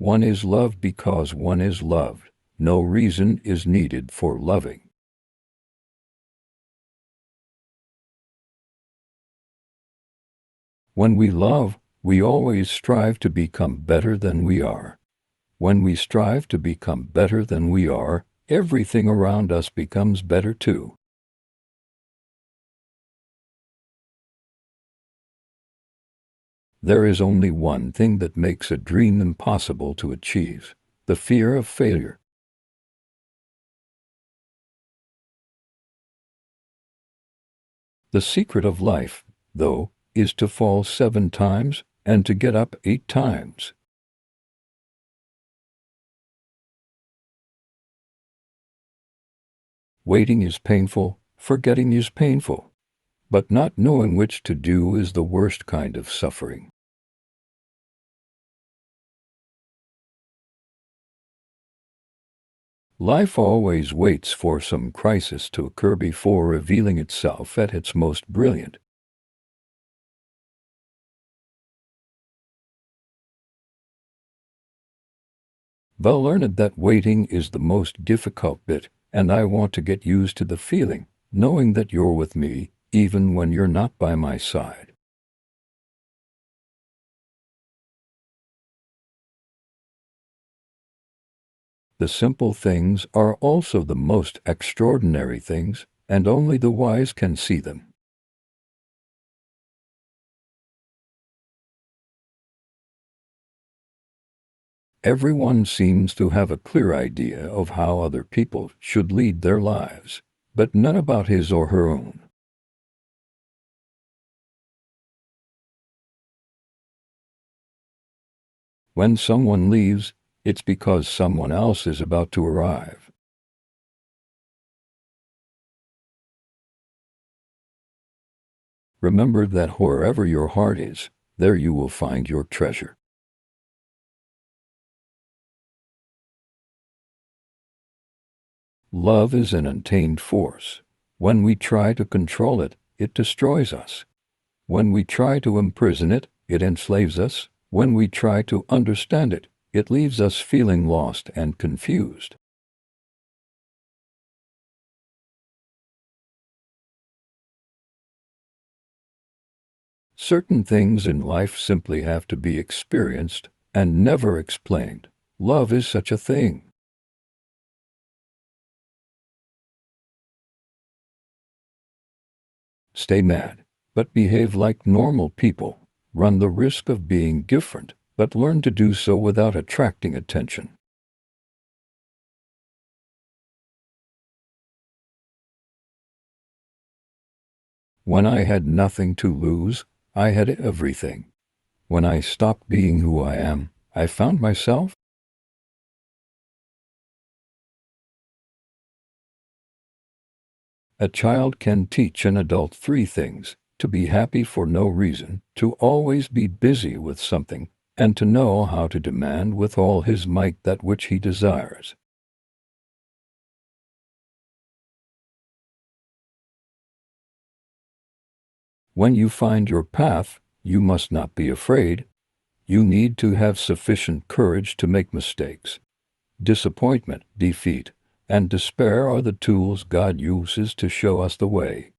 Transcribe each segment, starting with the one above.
One is loved because one is loved. No reason is needed for loving. When we love, we always strive to become better than we are. When we strive to become better than we are, everything around us becomes better too. There is only one thing that makes a dream impossible to achieve: the fear of failure. The secret of life, though, is to fall 7 times and to get up 8 times. Waiting is painful, forgetting is painful, but not knowing which to do is the worst kind of suffering. Life always waits for some crisis to occur before revealing itself at its most brilliant. Val learned that waiting is the most difficult bit, and I want to get used to the feeling, knowing that you're with me, even when you're not by my side. The simple things are also the most extraordinary things, and only the wise can see them. Everyone seems to have a clear idea of how other people should lead their lives, but none about his or her own. When someone leaves, it's because someone else is about to arrive. Remember that wherever your heart is, there you will find your treasure. Love is an untamed force. When we try to control it, it destroys us. When we try to imprison it, it enslaves us. When we try to understand it, it leaves us feeling lost and confused. Certain things in life simply have to be experienced and never explained. Love is such a thing. Stay mad, but behave like normal people. Run the risk of being different, but learn to do so without attracting attention. When I had nothing to lose, I had everything. When I stopped being who I am, I found myself. A child can teach an adult 3 things: to be happy for no reason, to always be busy with something, and to know how to demand with all his might that which he desires. When you find your path, you must not be afraid. You need to have sufficient courage to make mistakes. Disappointment, defeat, and despair are the tools God uses to show us the way.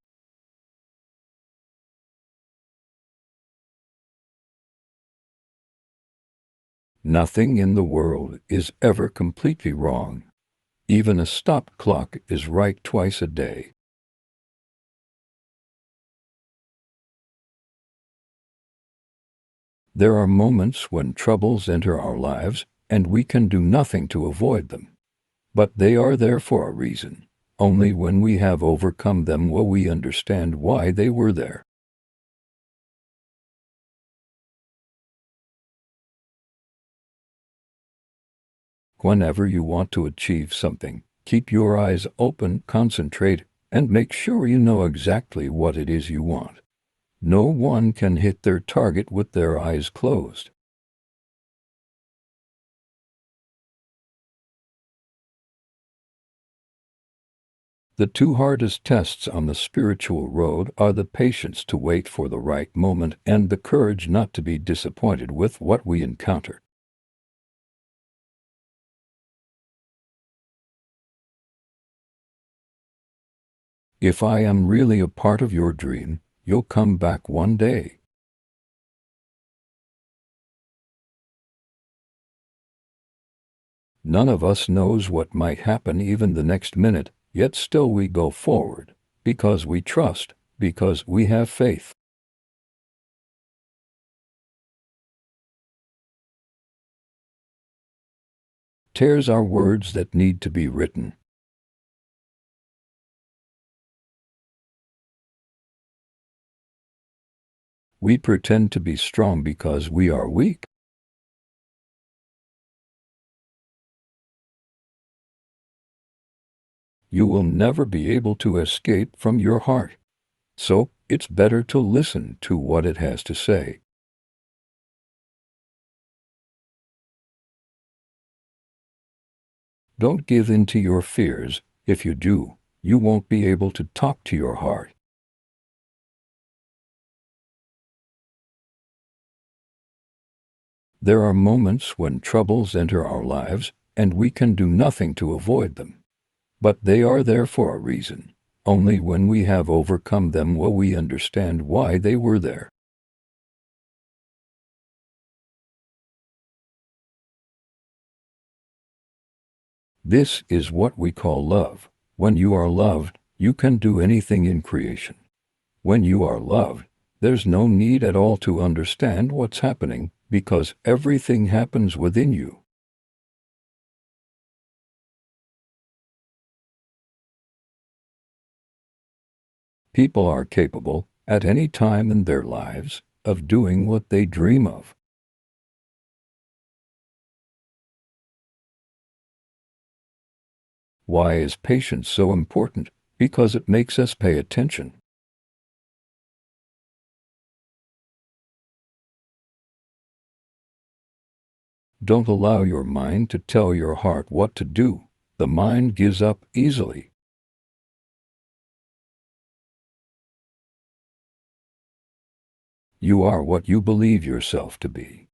Nothing in the world is ever completely wrong. Even a stopped clock is right twice a day. There are moments when troubles enter our lives, and we can do nothing to avoid them. But they are there for a reason. Only when we have overcome them will we understand why they were there. Whenever you want to achieve something, keep your eyes open, concentrate, and make sure you know exactly what it is you want. No one can hit their target with their eyes closed. The 2 hardest tests on the spiritual road are the patience to wait for the right moment and the courage not to be disappointed with what we encounter. If I am really a part of your dream, you'll come back one day. None of us knows what might happen even the next minute, yet still we go forward, because we trust, because we have faith. Tears are words that need to be written. We pretend to be strong because we are weak. You will never be able to escape from your heart. So, it's better to listen to what it has to say. Don't give in to your fears. If you do, you won't be able to talk to your heart. There are moments when troubles enter our lives, and we can do nothing to avoid them. But they are there for a reason. Only when we have overcome them will we understand why they were there. This is what we call love. When you are loved, you can do anything in creation. When you are loved, there's no need at all to understand what's happening, because everything happens within you. People are capable, at any time in their lives, of doing what they dream of. Why is patience so important? Because it makes us pay attention. Don't allow your mind to tell your heart what to do. The mind gives up easily. You are what you believe yourself to be.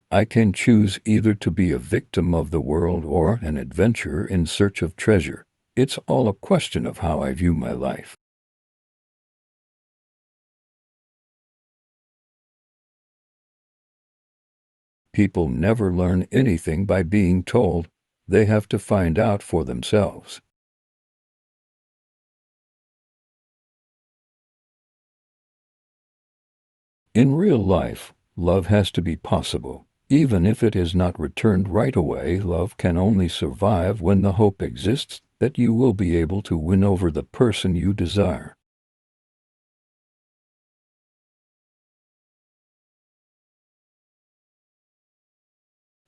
I can choose either to be a victim of the world or an adventurer in search of treasure. It's all a question of how I view my life. People never learn anything by being told. They have to find out for themselves. In real life, love has to be possible. Even if it is not returned right away, love can only survive when the hope exists that you will be able to win over the person you desire.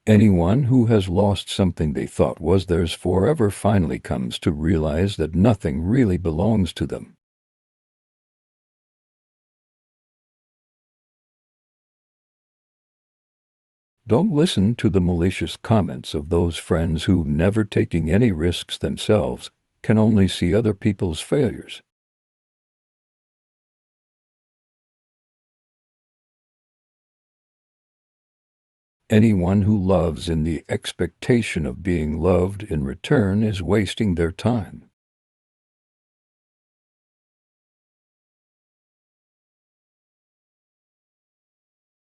Anyone who has lost something they thought was theirs forever finally comes to realize that nothing really belongs to them. Don't listen to the malicious comments of those friends who, never taking any risks themselves, can only see other people's failures. Anyone who loves in the expectation of being loved in return is wasting their time.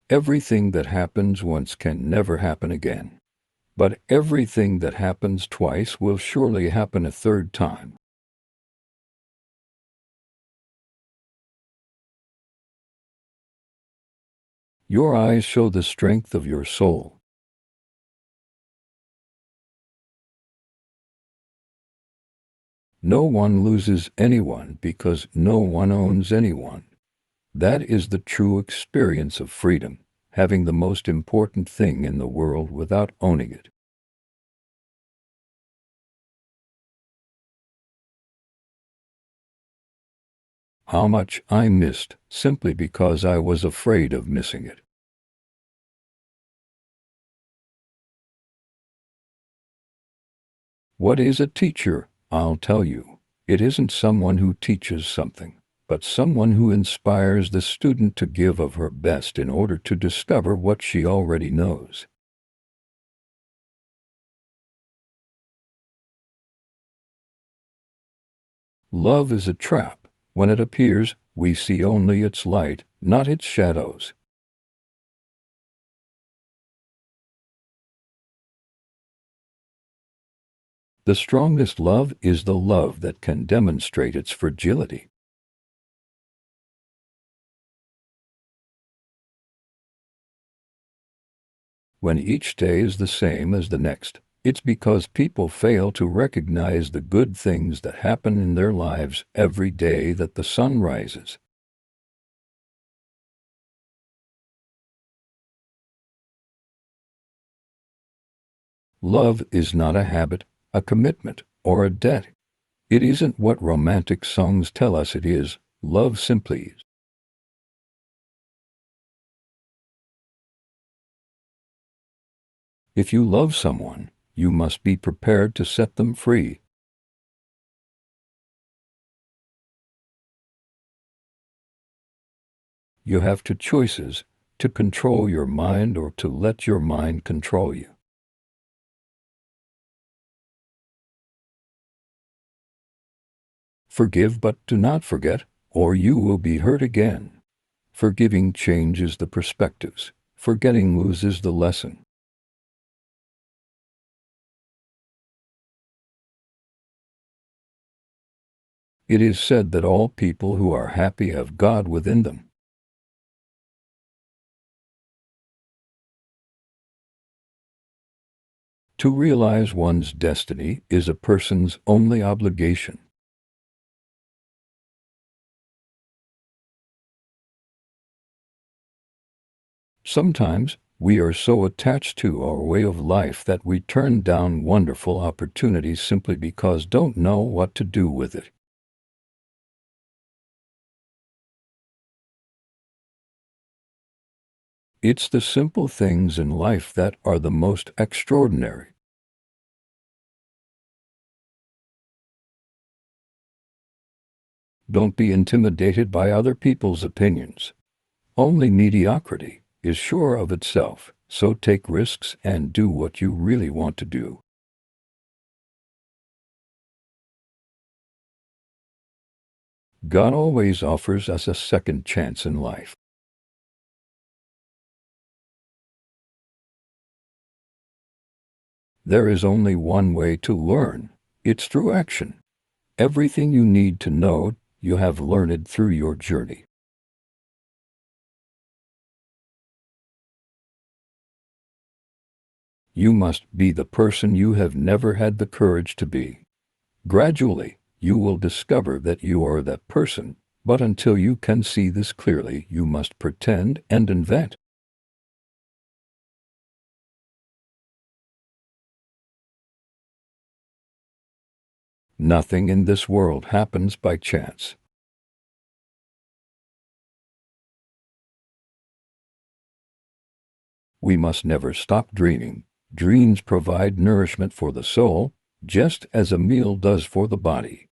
Everything that happens once can never happen again. But everything that happens twice will surely happen a third time. Your eyes show the strength of your soul. No one loses anyone because no one owns anyone. That is the true experience of freedom, having the most important thing in the world without owning it. How much I missed simply because I was afraid of missing it. What is a teacher? I'll tell you. It isn't someone who teaches something, but someone who inspires the student to give of her best in order to discover what she already knows. Love is a trap. When it appears, we see only its light, not its shadows. The strongest love is the love that can demonstrate its fragility. When each day is the same as the next, it's because people fail to recognize the good things that happen in their lives every day that the sun rises. Love is not a habit, a commitment, or a debt. It isn't what romantic songs tell us it is. Love simply is. If you love someone, you must be prepared to set them free. You have two choices: to control your mind or to let your mind control you. Forgive but do not forget, or you will be hurt again. Forgiving changes the perspectives. Forgetting loses the lesson. It is said that all people who are happy have God within them. To realize one's destiny is a person's only obligation. Sometimes we are so attached to our way of life that we turn down wonderful opportunities simply because don't know what to do with it. It's the simple things in life that are the most extraordinary. Don't be intimidated by other people's opinions. Only mediocrity is sure of itself, so take risks and do what you really want to do. God always offers us a second chance in life. There is only one way to learn. It's through action. Everything you need to know, you have learned through your journey. You must be the person you have never had the courage to be. Gradually, you will discover that you are that person, but until you can see this clearly, you must pretend and invent. Nothing in this world happens by chance. We must never stop dreaming. Dreams provide nourishment for the soul, just as a meal does for the body.